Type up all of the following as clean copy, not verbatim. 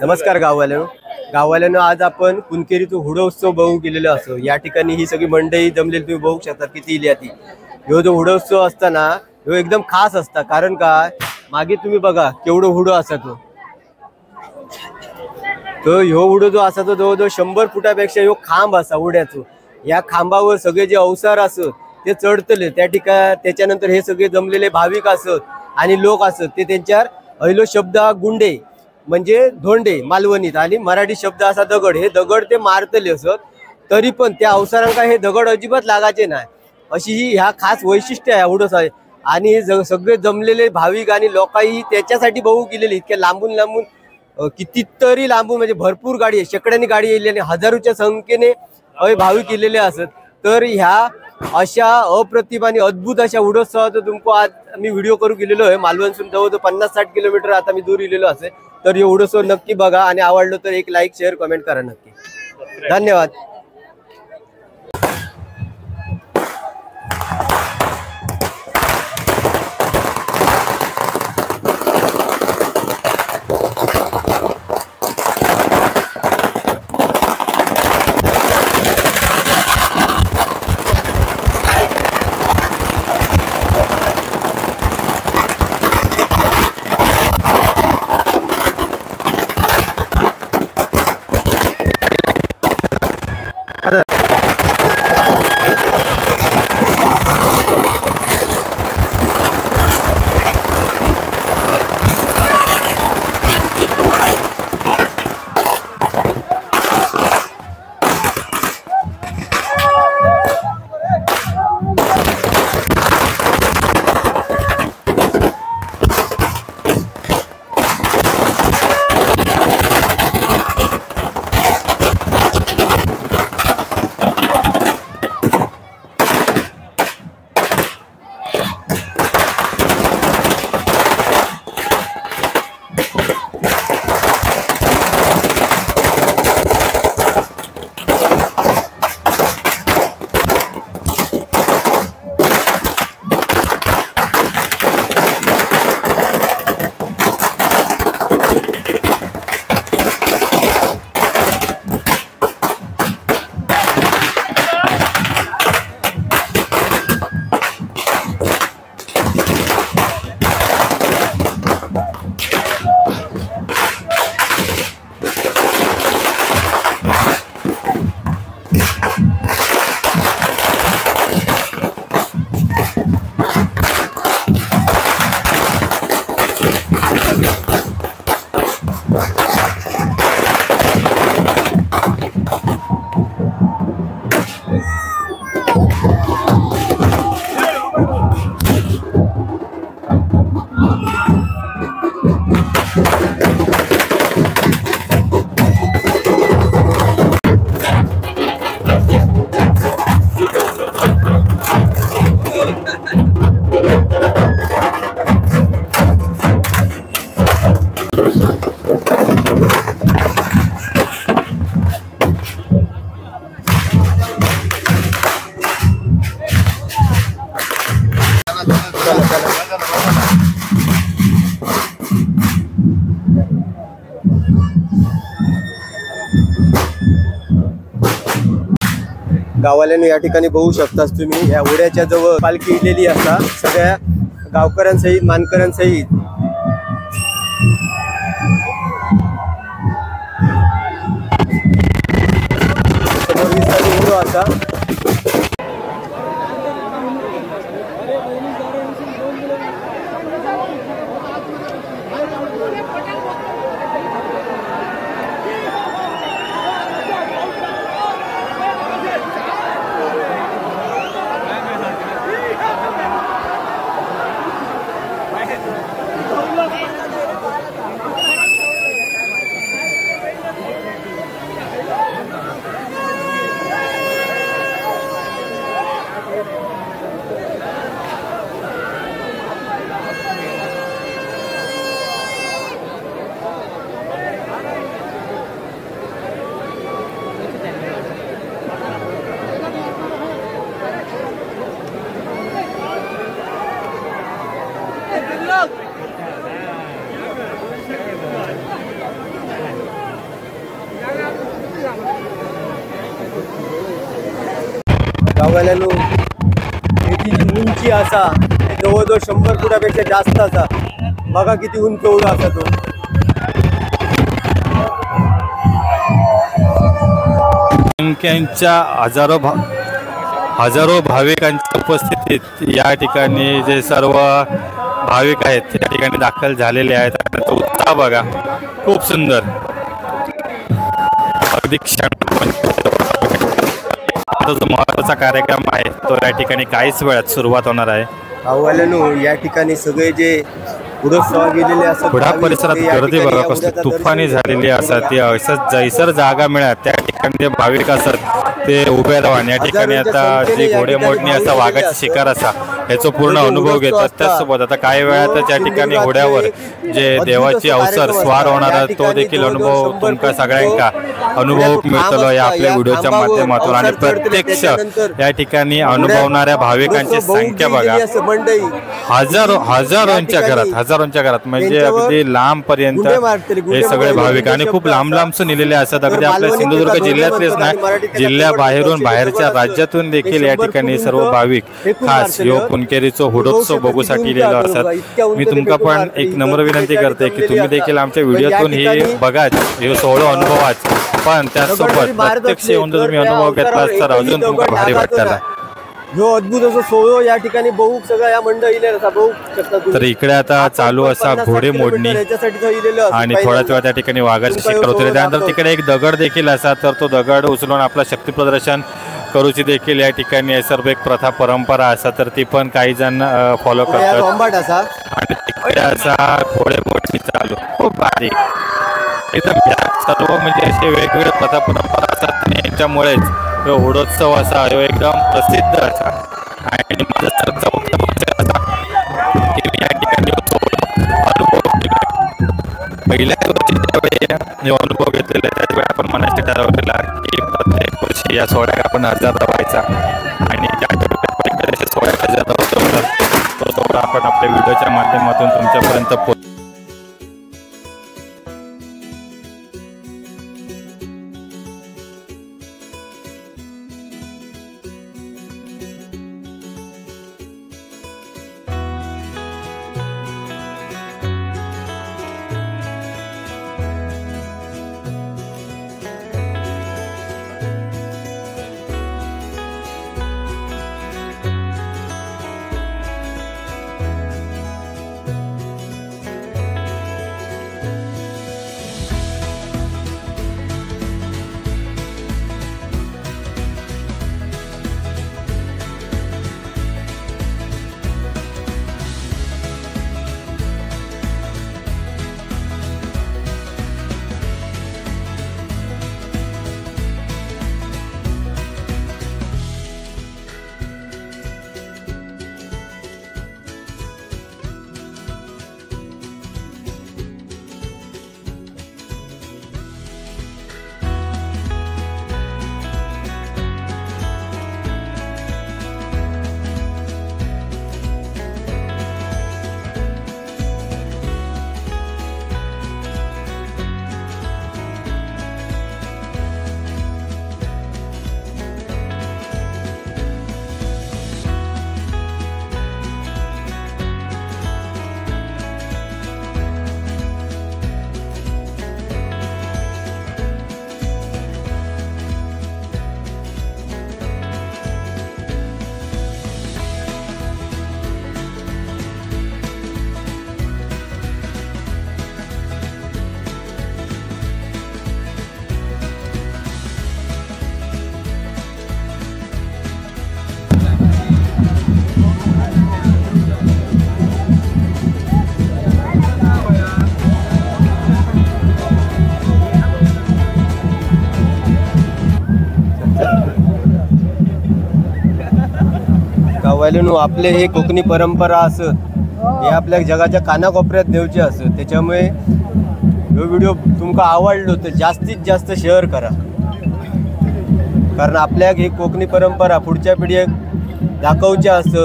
नमस्कार गाववाल्यांनो, आज आपण कुणकेरीचो हुडो उत्सव बघू गेलेलो असो। या ठिकाणी ही सगळी मंडळी जमलेली तुम्ही बघू शकता किती इली ती। ह्यो जो हुडो उत्सव असताना ह्यो एकदम खास असता, कारण काय मागे तुम्ही बघा केवढो हुडो असा तो ह्यो हुडो जो असा तो जवळजवळ 100 फुटापेक्षा ह्यो खांब असा उड्याचो। या खांबावर सगळे जे अवसार असत ते चढतले त्या ठिकाणी। त्याच्यानंतर हे सगळे जमलेले भाविक असत आणि लोक असत ते त्यांच्यावर पहिलो शब्द गुंडे म्हणजे धोंडे मालवणीत, आणि मराठी शब्द असा दगड। हे दगड ते मारतले असत, तरी पण त्या अवसारांका हे दगड अजिबात लागायचे नाही, अशी ही ह्या खास वैशिष्ट्य आहे हुडोस आहे। आणि सगळे जमलेले भाविक आणि लोकांही त्याच्यासाठी बघू गेलेली, इतक्या लांबून लांबून कितीतरी लांबून म्हणजे भरपूर गाडी आहे, शेकड्यांनी गाडी येईल आणि हजारोच्या संख्येने भाविक केलेले असत। तर ह्या अशा अप्रतिम आणि अद्भुत अशा हुडोत्सवाचा तुमको आज मी व्हिडिओ करू गेलेलो आहे। मालवणसून जवळ 50-60 किलोमीटर आता मी दूर गेलेलो असे। तर हे हुडोत्सव नक्की बघा आणि आवडलं तर एक लाईक शेअर कमेंट करा नक्की। धन्यवाद। गावाल्यांनी या ठिकाणी बघू शकताच तुम्ही, या ओढ्याच्या जवळ पालखी इलेली असा सगळ्या गावकऱ्यांसहित मानकऱ्यांसहित। समोर असा गावाल्यानो हेची जी उंची असा ती जवळजवळ 100 फुटापेक्षा जास्त असा. बघा किती उंच होऊन असा तो. संख्यांच्या हजारो भाविकांच्या उपस्थितीत या ठिकाणी जे सर्व भाविक आहेत त्या ठिकाणी दाखल झालेले आहेत. त्यांचा उत्साह बघा, खूप सुंदर. अगदी जो महत्त्वाचा कार्यक्रम आहे तो या ठिकाणी काहीच वेळात सुरुवात होणार आहे. गावाल्यानो या ठिकाणी सगळे जे पुढे गेलेले असतात, पुढा परिसरात गर्दी बघा कसली तुफानी झालेली असतात. ती असं जैसर जागा मिळत त्या ठिकाणी जे भाविक असतात ते उभे राहून या ठिकाणी आता जी घोडेमोडणी असा वाघाची शिकार असा याचा पूर्ण अनुभव घेतात. त्याचसोबत आता काही वेळातच या ठिकाणी घोड्यावर जे देवाची अवसर स्वार होणार तो देखील अनुभव तुमका सगळ्यांका अनुभव मिळतो या आपल्या व्हिडिओच्या माध्यमातून. आणि प्रत्यक्ष या ठिकाणी अनुभवणाऱ्या भाविकांची संख्या बघा, हजारोंच्या घरात म्हणजे अगदी लांब पर्यंत हे सगळे भाविक आणि खूप लांब लांबसून इलेले असतात. अगदी आपल्या सिंधुदुर्ग जिल्ह्यातलेच नाही, जिल्ह्याबाहेरून बाहेरच्या राज्यातून देखील या ठिकाणी सर्व भाविक खास यो कुणकेरीचो हुडोत्सव बघूसाठी इलेलो असतात. मी तुमका पण एक नम्र विनंती करते की तुम्ही देखील आमच्या व्हिडिओतून हे बघाच, हे सोहळा अनुभवाच, पण त्याचसोबत प्रत्यक्ष येऊन जर तुम्ही अनुभव घेतला तर अजून तुमका भारी वाटतं. जो अद्भुत असं सोहळा या ठिकाणी बघू सगळं या मंडळीने बघू शकता. तर इकडे आता चालू असा घोडे मोडणी आणि थोड्याच वेळा त्या ठिकाणी वाघाची शिकार होते. त्यानंतर तिकडे एक दगड देखील असा, तर तो दगड उचलून आपला शक्ती प्रदर्शन करूची देखील या ठिकाणी सर्व एक प्रथा परंपरा असा, तर ती पण काही जण फॉलो करतात. आणि तिकडे असा घोडे मोडणी चालू, खूप भारी एकदम. सर्व म्हणजे असे वेगवेगळे प्रथा परंपरा असतात आणि याच्यामुळेच हुडोत्सव असा एकदम प्रसिद्ध असा. आणि माझा सरचा या ठिकाणी पहिल्या अनुभव घेतलेला त्यावेळी आपण मनाशी ठरवलेला की प्रत्येक वर्षी या सोहळ्यात आपण हजर राहायचा आणि ज्या सोहळ्यात हजर राहतो तो सोहळा आपण आपल्या व्हिडिओच्या माध्यमातून तुमच्यापर्यंत गावाल्यानो आपले हे कोकणी परंपरा असं हे आपल्या जगाच्या कानाकोपऱ्यात देवचे असं. त्याच्यामुळे हा व्हिडिओ तुमका आवडलो तर जास्तीत जास्त शेअर करा, कारण आपल्या ही कोकणी परंपरा पुढच्या पिढीक दाखवच्या असत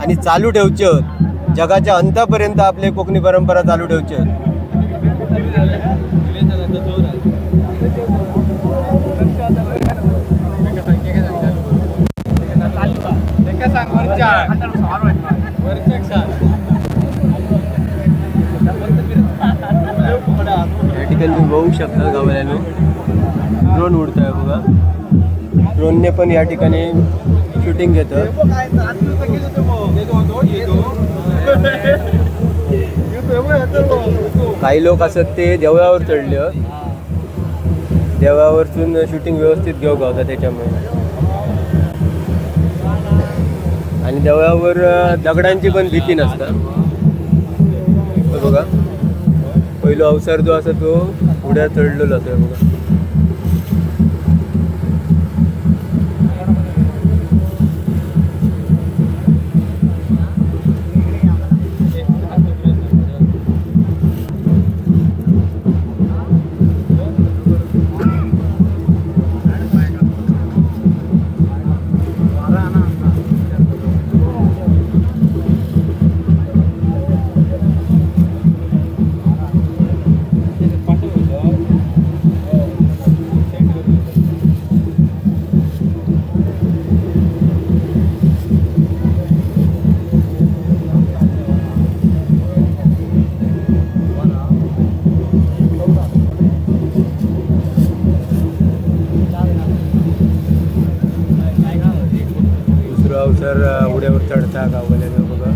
आणि चालू ठेवचे, जगाच्या अंतापर्यंत आपले कोकणी परंपरा चालू ठेवचे. तुम्ही बघू शकता गावाल्यानो ड्रोन उडतोय बघा. ड्रोनने पण या ठिकाणी शूटिंग घेतं. काही लोक असत ते देवळावर चढले, देवळावरतून शूटिंग व्यवस्थित घेऊ गावता त्याच्यामुळे. आणि देवळावर दगडांची पण भीती नसता. बघा पहिलो अवसर जो असा तो उड्या चढलेलो असतो बघा. अवसर उड्यावर चढता गाववाल्यानं बघा.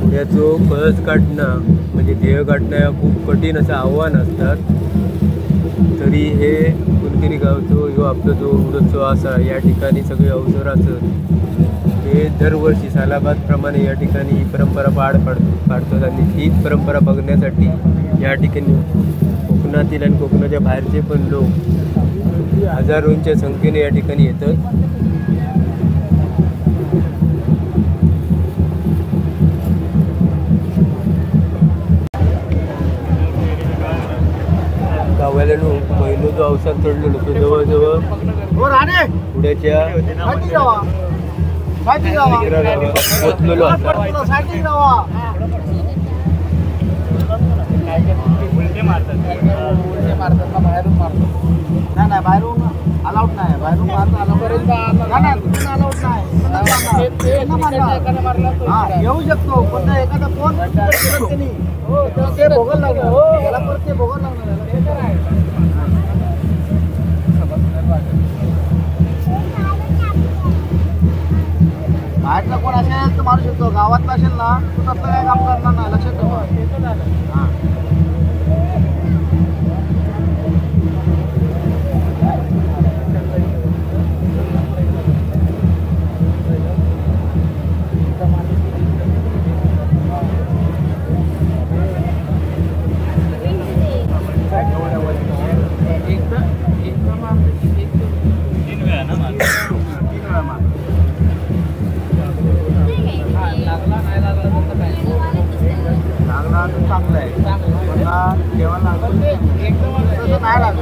उड्याचो कळस काढणं म्हणजे ध्येय गाठणं खूप कठीण असं आव्हान असतात. तरी हे कुणकेरी गावचो ह्यो आपलो जो उडोत्सव असा या ठिकाणी सगळे अवसर असत हे दरवर्षी सालाबाद प्रमाणे या ठिकाणी ही परंपरा पाडतात. आणि तीच परंपरा बघण्यासाठी या ठिकाणी कोकणातील आणि कोकणाच्या बाहेरचे पण लोक हजारोंच्या संख्येने या ठिकाणी येतात. गावाल्यानो पहिलो जो अवसर चढलेलो तो जवळजवळ पुण्याच्या पोचलेलो असा. नाही बाहेरून अलाउड नाही, बाहेरून येऊ शकतो पण एखादा फोन ते भोगल लागणार त्याला परत ते भोगल लागणार. बाहेरचा कोण असेल तर मारू शकतो, गावातला असेल ना तू तसलं काय काम करणार नाही, लक्षात ठेवा. हां चांगलं आहे. जेवण नाही लागत.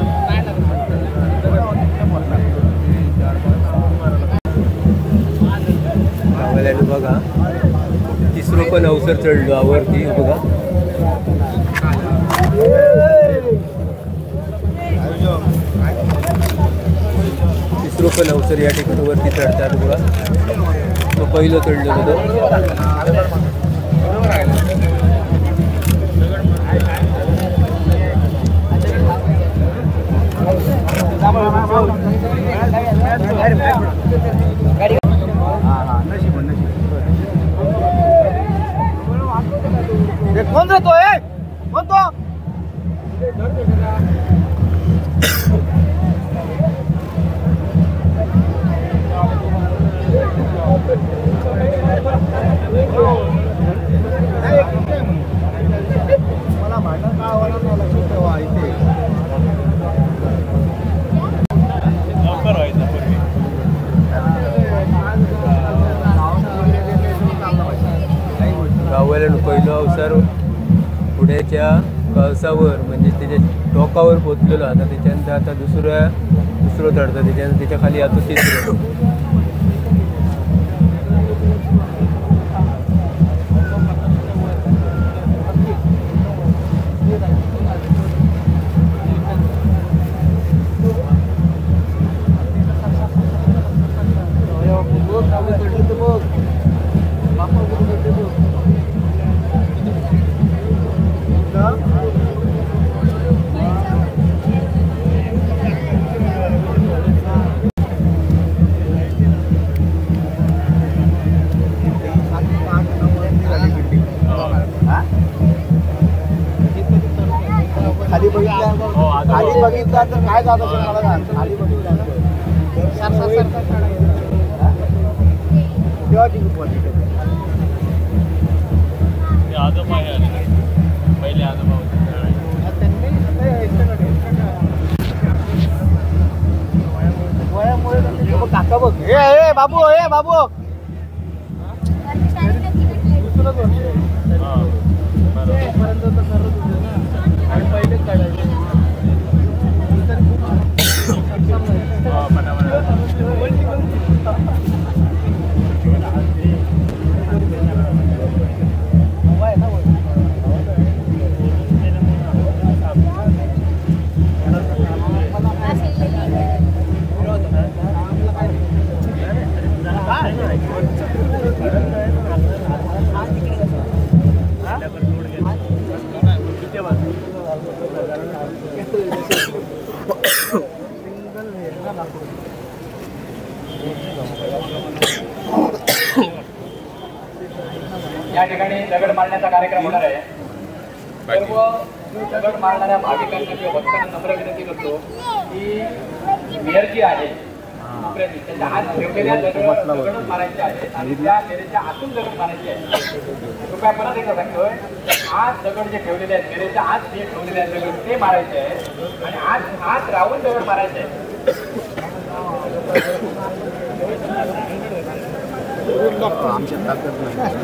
बघा तिसरं पण अवसर चढलो आवरती बघा. तिसरं पण अवसर या ठिकाणी वरती चढतात बघा. तो पहिलं चढलो होतो. कोण रे तो कोण तो? मला भांडण का आवडलं नाही, लक्षात ठेवा. इथे गावाला पहिलं अवसर पुण्याच्या कळसावर म्हणजे त्याच्या टोकावर पोचलेलो. आता त्याच्यानंतर आता दुसरं चढतं, त्याच्यानंतर त्याच्या खाली आता तिसरं. खाली बघितलं तर काय जात असेल मला सांग. खाली बघितलं तेव्हा ती क्वालिटी पहिले आजोबा काका बघ. ए बाबू, ए बाबू पहिलेच काढायचे. या ठिकाणी दगड मारण्याचा कार्यक्रम होणार आहे. सर्व दगड मारणाऱ्या भाविकांना किंवा भक्तांना नम्र विनंती करतो की मेयर जी आहे त्याच्या हात ठेवलेल्या दगड मारायचे आहे आणि त्या मेरेच्या आतून दगड मारायचे आहे. कृपया परत एकदा सांगतोय, आत दगड जे ठेवलेले आहेत, मेरेच्या आत जे ठेवलेले आहेत दगड ते मारायचे आहे आणि आत राहून दगड मारायचे आहे. आमच्या ताकद नाही.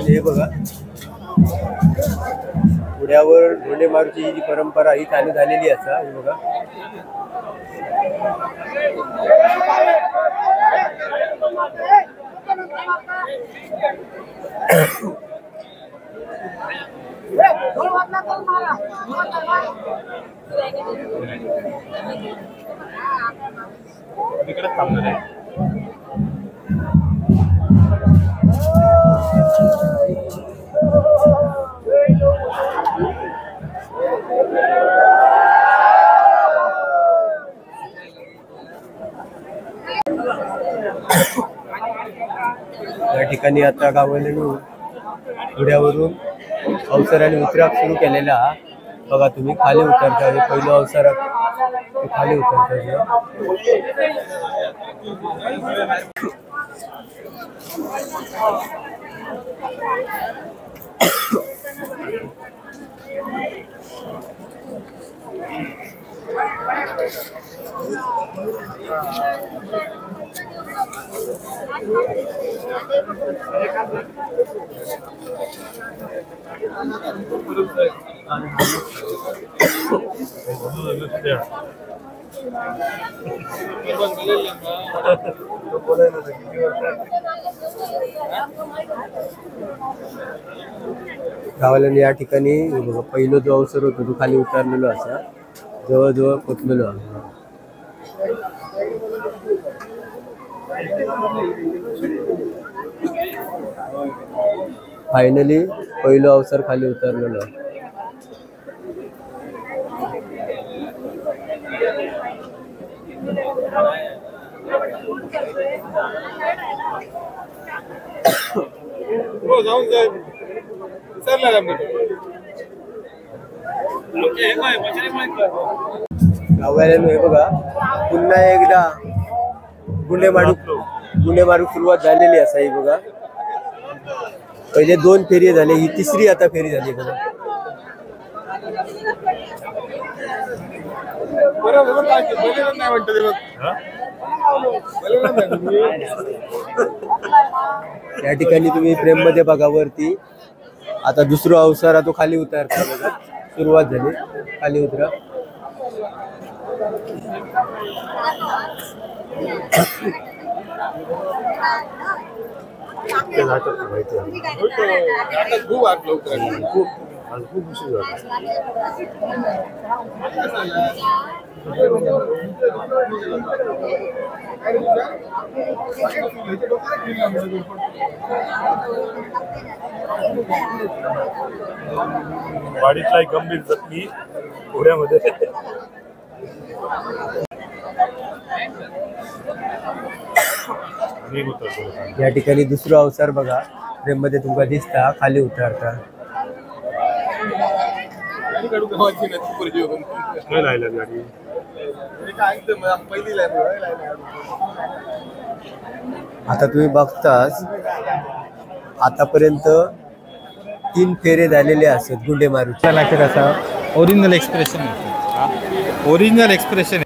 हे बघा, पुण्यावर धोंडे मारूची ही जी परंपरा ही चालू झालेली असा. हे बघा, तिकडे थांबणार आहे. या ठिकाणी आता गावाला पुण्यावरून अवसराने उतराक सुरू केलेला. बघा तुम्ही खाली उतरता, हे पहिलं अवसर खाली उतरता. गावाला या ठिकाणी पहिलं जो अवसर होतो तो खाली उतरलेलो असा, जवळजवळ पोचलेलो. फायनली पहिलं अवसर खाली उतरलेलो. गावाला हे बघा, पुन्हा एकदा गुंडे मारू सुरुवात झालेली असा. ही बघा, पहिले 2 फेरी झाले, ही तिसरी आता फेरी झाली बघा. या ठिकाणी तुम्ही फ्रेम मध्ये बघा वरती, आता दुसरा अवसर तो खाली उतरता बघा. सुरुवात झाली, खाली उतरा. खूप उशीर झाला. वाडीतला एक गंभीर जखमी घोड्यामध्ये. या ठिकाणी दुसरं अवसर बघा, फ्रेम मध्ये तुमका दिसता खाली उतरता. आता तुम्ही बघताच आतापर्यंत 3 फेरे झालेले असत गुंडे मारूच्या. असा ओरिजिनल एक्सप्रेशन, ओरिजिनल एक्सप्रेशन.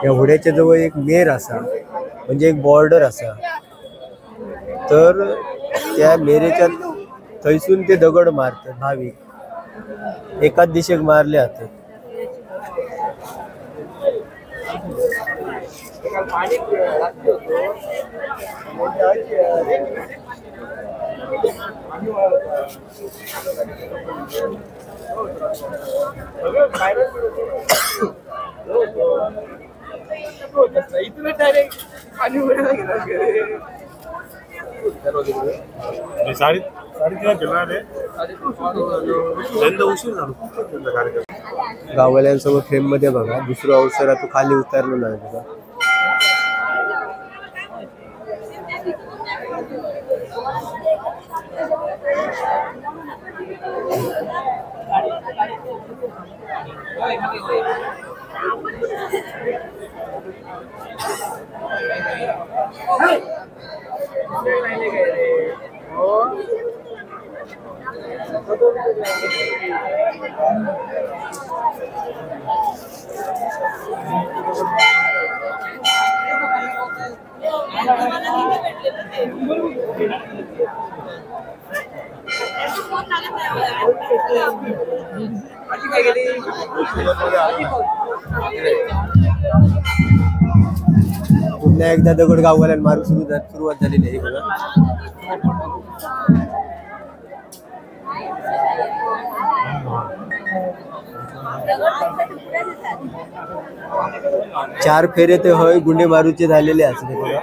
या घोड्याच्या जवळ एक मेर असा, म्हणजे एक बॉर्डर असा. तर त्या मेरेच्या थैसून ते दगड मारतात भाविक, एकाच दिशेक मारले जातात. गाववाल्यांसोबत फ्रेम मध्ये बघा, दुसरं अवसर तू खाली उतरलो नाही बघा. पुन्हा एकदा दगड गाववाल्यान मारू सुरुवात झालेली आहे बघा. चार फेरे ते होय गुंडे मारूचे झालेले असते बघा.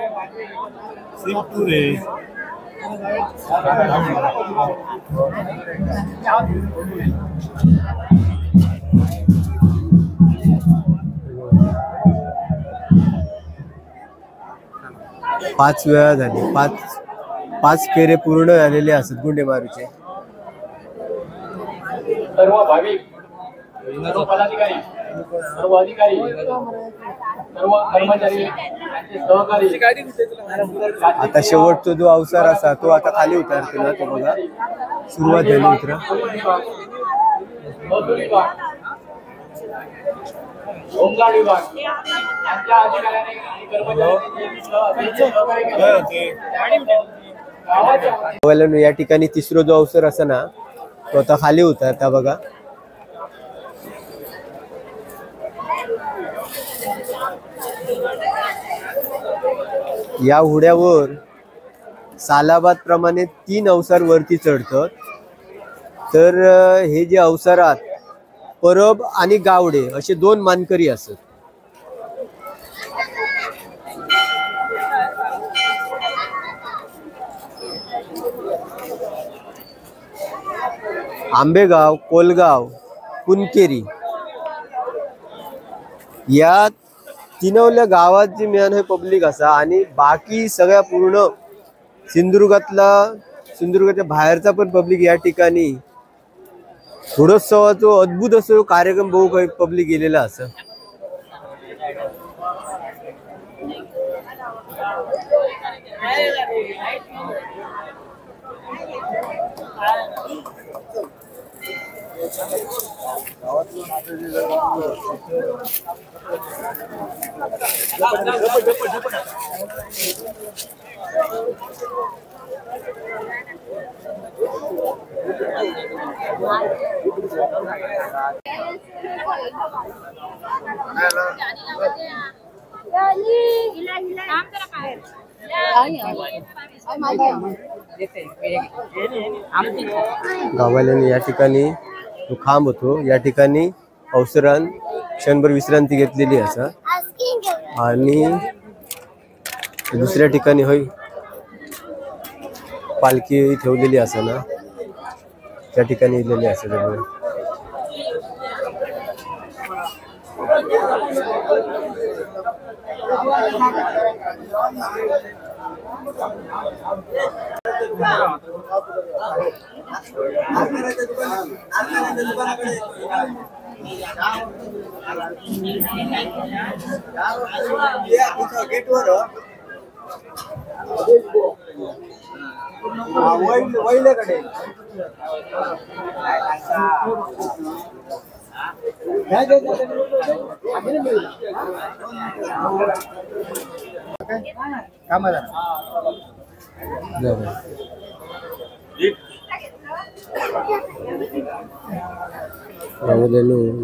5 वेळा झाले, 5 फेरे पूर्ण झालेले असत गुंडे मारूचे. सर्व भाविक, सर्व पदाधिकारी, सर्व अधिकारी, सर्व कर्मचारी, सहकारी. आता शेवटचा जो अवसर असा तो आता खाली उतरतो ना, तो बघा सुरुवात झाली उतरा. होमगार्ड विभाग यांच्या अधिकाऱ्याने कर्मचारी या ठिकाणी तिसरा जो अवसर असा ना तो आता खाली उतरता बघा. या घोड्यावर सालाबाद प्रमाणे 3 अवसर वरती चढतात. तर हे जे अवसरात परब आणि गावडे असे 2 मानकरी असत. आंबेगाव, कोलगाव, कुनकेरी या तिनवल्या गावात जी मेन हे पब्लिक असा आणि बाकी सगळ्या पूर्ण सिंधुदुर्गाच्या बाहेरचा पण पब्लिक या ठिकाणी थोडंसं अद्भुत असं कार्यक्रम बघू काही पब्लिक गेलेला असं. गाववाल्याने या ठिकाणी जो खांब होतो या ठिकाणी अवसरान क्षणभर विश्रांती घेतलेली असा आणि दुसऱ्या ठिकाणी होय पालखी ठेवलेली असा ना त्या ठिकाणी इलेली असा त्यामुळे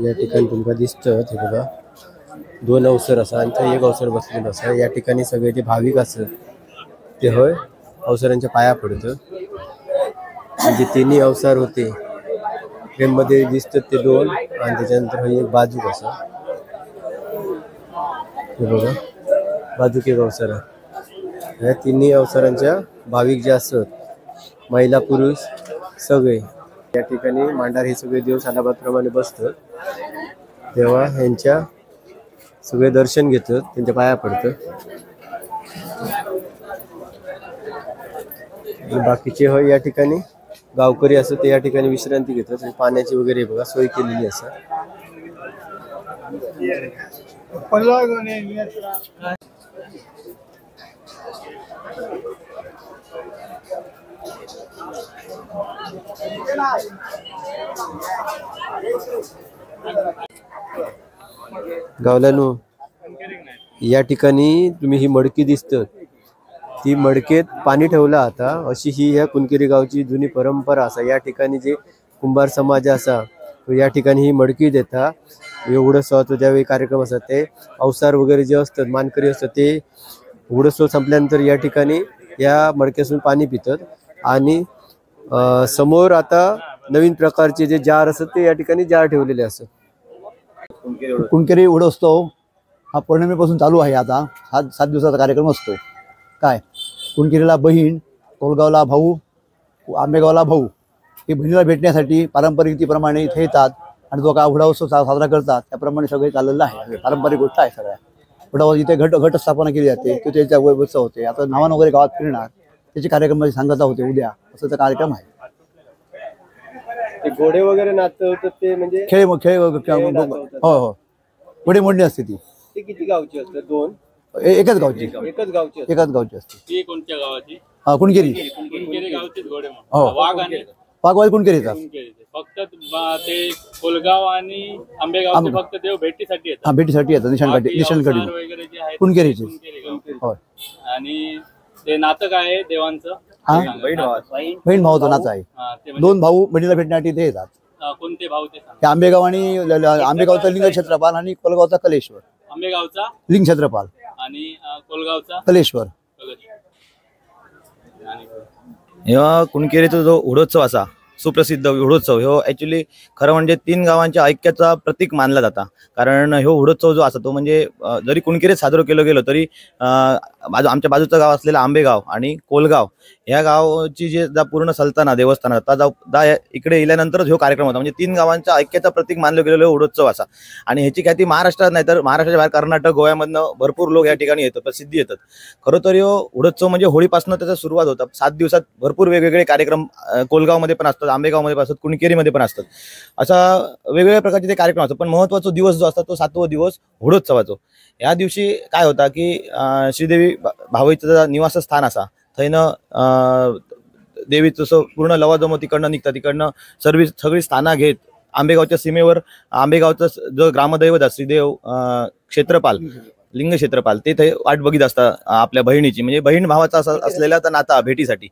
या ठिकाणी तुमका दिसतं ते बघा दोन अवसर असा आणि थंय एक अवसर बसलेलो असा या ठिकाणी सगळे जे भाविक असत ते होय अवसरांच्या पाया पडत म्हणजे तिन्ही अवसर होते फ्रेम मध्ये दिसतात ते दोन आणि त्याच्यानंतर एक बाजूक असा हे बघा बाजूक एक अवसर आहे या तिन्ही अवसरांच्या भाविक जे असत महिला पुरुष सगळे या ठिकाणी मांडार हे सगळे देव सालाबादप्रमाणे बसतात तेव्हा ह्यांच्या सगळे दर्शन घेतात त्यांच्या पाया पडतात बाकीचे होय या ठिकाणी गावकरी असतात ते या ठिकाणी विश्रांती घेतात आणि पाण्याची वगैरे बघा सोय केलेली असं गावल्यानो या ठिकाणी तुम्ही ही मडकी दिसतात ती मडकेत पाणी ठेवलं आता अशी ही ह्या कुणकेरी गावची जुनी परंपरा असा या ठिकाणी जे कुंभार समाज असा तो या ठिकाणी ही मडकी देता उघडोत्सवाचा ज्यावेळी कार्यक्रम असतात ते अवसार वगैरे जे असतात मानकरी असतात ते उघडोत्सव संपल्यानंतर या ठिकाणी या मडक्यातून पाणी पितात आणि समोर आता नवीन प्रकारचे जे जार असतात ते या ठिकाणी जार ठेवलेले असतात कुणकेरी उघडोत्सव हा पौर्णिमेपासून चालू आहे आता 7 दिवसाचा कार्यक्रम असतो काय कुणकेरीला बहीण कोलगावला भाऊ आंबेगावला भाऊ हे बहिणीला भेटण्यासाठी पारंपरिक रीतीप्रमाणे इथे येतात आणि जो का उघडाउत्सव साजरा करतात त्याप्रमाणे सगळे चाललेलं आहे पारंपरिक गोष्ट आहे सगळ्या उघडाव इथे घट स्थापना केली जाते तो त्याच्या उत्सव होते आता नावान वगैरे गावात फिरणार त्याचे कार्यक्रमाची सांगता होते उद्या असं कार्यक्रम आहे ते घोडे वगैरे नाचवतात ते म्हणजे खेळ हो हो घोडे मोडणी असते ती किती गावची असतात दोन एकच गावची असते ती कोणत्या गावाची कुणकेरी कुणकेरी गावचीच घोडे हो वाघ आणि वाघवाडी कुणकेरीचा फक्त ते कोलगाव आणि आंबेगावचे फक्त देव भेटीसाठी येतात भेटीसाठी येतात निशाणकडे वगैरे जे आहेत कुणकेरीचे गाव आणि ते नाटक आहे देवांचं बहीण भावाचं नाच आहे म्हणजे दोन भाऊ बहिणीला भेटण्यासाठी ते येतात कोणते भाऊ ते सांग ते आंबेगाव आणि आंबेगावचा लिंग क्षेत्रपाल आणि कोलगावचा कलेश्वर आंबेगावचा लिंग क्षेत्रपाल आणि कोलगावचा कलेश्वर ह्या कुणकेरीचा जो उडोत्सव असा सुप्रसिद्ध उडोत्सव ह्यो ऍक्च्युली खरं म्हणजे 3 गावांच्या ऐक्याचा प्रतीक मानला जाता कारण ह्यो उडोत्सव जो असा तो म्हणजे जरी कुणकेरीत साजरा केलं गेलो तरी आमच्या बाजूचं गाव असलेलं आंबेगाव आणि कोलगाव ह्या गावची जे पूर्ण सल्तना देवस्थान इकडे येल्यानंतरच ह्यो कार्यक्रम होता म्हणजे 3 गावांच्या ऐक्याचा प्रतीक मानलं गेलेलं उडोत्सव असा आणि ह्याची ख्याती महाराष्ट्रात नाही तर महाराष्ट्राच्या बाहेर कर्नाटक गोव्यामधनं भरपूर लोक या ठिकाणी येतात प्रसिद्धी येतात खरं तर ह्यो उडोत्सव म्हणजे होळीपासून त्याचा सुरुवात होता 7 दिवसात भरपूर वेगवेगळे कार्यक्रम कोलगावमध्ये पण असतात आंबेगावमध्ये पण असतात कुणकेरीमध्ये पण असतात असा वेगवेगळ्या प्रकारचे ते कार्यक्रम असतात पण महत्त्वाचा दिवस जो असतो तो 7वा दिवस उडोत्सवाचा या दिवशी काय होता की श्रीदेवी भावईचं निवासस्थान असा थैनं देवीचं पूर्ण लवाजम तिकडनं निघतात तिकडनं सगळी स्थाना घेत आंबेगावच्या सीमेवर आंबेगावचं जो ग्रामदैवत श्रीदेव क्षेत्रपाल लिंग क्षेत्रपाल ते वाट बघित असतात आपल्या बहिणीची, म्हणजे बहीण भावाचा असलेला तर नाता भेटीसाठी.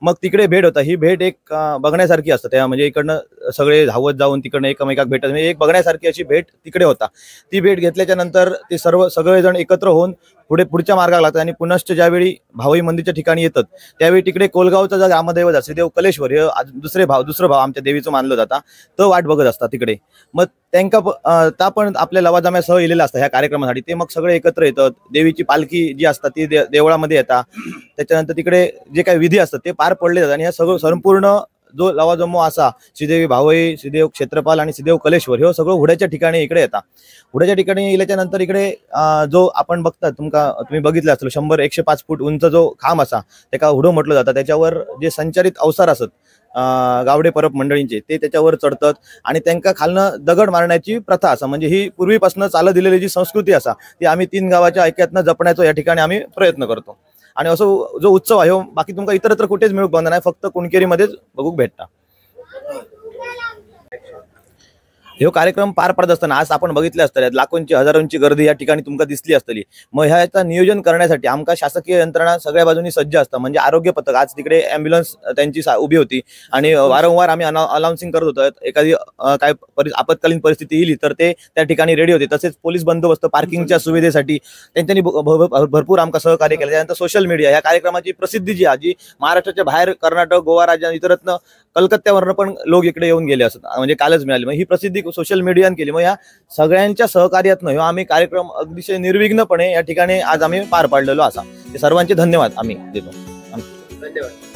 मग तिकडे भेट होता. ही भेट एक बघण्यासारखी असतं. त्या म्हणजे इकडनं सगळे धावत जाऊन तिकडनं एकमेकाक भेटत, म्हणजे एक बघण्यासारखी अशी भेट तिकडे होता. ती भेट घेतल्याच्या नंतर ते सगळेजण एकत्र होऊन पुढच्या मार्गाला लागतात आणि पुनश्च ज्यावेळी भावई मंदिरच्या ठिकाणी येतात त्यावेळी तिकडे कोलगावचा जो ग्रामदैवत श्रीदेव कलेश्वर हे दुसरं भाव आमच्या देवीचं मानलं जातं, तो वाट बघत असतात तिकडे. मग त्यांना त्या पण आपल्या लवाजम्यासह येलेला असतात ह्या कार्यक्रमासाठी. ते मग सगळे एकत्र येतात. देवीची पालखी जी असतात ती देवळामध्ये येतात. त्याच्यानंतर तिकडे जे काही विधी असतात ते पार पडले जातात आणि ह्या सगळं संपूर्ण जो लवाजमो असा श्रीदेवी भावई, श्रीदेव क्षेत्रपाल आणि श्रीदेव कलेश्वर हे सगळं हुड्याच्या ठिकाणी इकडे येतात. हुड्याच्या ठिकाणी येल्याच्या नंतर इकडे जो आपण बघतात तुम्ही बघितलं असेल 100-105 फूट उंच जो खांब असा त्याला हुडो म्हटलं जातं. त्याच्यावर जे संचारित अवसार असत गावडे परब मंडळींचे ते त्याच्यावर चढतात आणि त्यांना खालनं दगड मारण्याची प्रथा असा, म्हणजे ही पूर्वीपासून चालत दिलेली जी संस्कृती असा ती आम्ही 3 गावाच्या ऐक्यातनं जपण्याचा या ठिकाणी आम्ही प्रयत्न करतो. आणि असं जो उत्सव आहे बाकी तुमका इतरत्र कुठेच मिळूक बंद नाही, फक्त कुणकेरीमध्येच बघूक भेटता. हे कार्यक्रम पार पडत असताना आज आपण बघितले असतात लाखोंची हजारोंची गर्दी या ठिकाणी तुमका दिसली असतली. मग ह्याचा नियोजन करण्यासाठी आमका शासकीय यंत्रणा सगळ्या बाजूनी सज्ज असतं. म्हणजे आरोग्य पथक आज तिकडे ॲम्ब्युलन्स त्यांची उभी होती आणि वारंवार आम्ही अनाउन्सिंग करत होतो. एखादी काय आपत्कालीन परिस्थिती येईल तर ते त्या ठिकाणी रेडी होते. तसेच पोलीस बंदोबस्त पार्किंगच्या सुविधेसाठी त्यांनी भरपूर आमका सहकार्य केलं. त्यानंतर सोशल मीडिया या कार्यक्रमाची प्रसिद्धी जी आहे जी महाराष्ट्राच्या बाहेर कर्नाटक, गोवा राज्यात इतरत्न कलकत्त्यावरनं पण लोक इकडे येऊन गेले असत, म्हणजे कालच मिळाली. मग ही प्रसिद्धी सोशल मीडियाने केली. मग या सगळ्यांच्या सहकार्यातनं आम्ही कार्यक्रम अतिशय निर्विघ्नपणे या ठिकाणी आज आम्ही पार पाडलेलो असा. ते सर्वांचे धन्यवाद आम्ही देतो. धन्यवाद.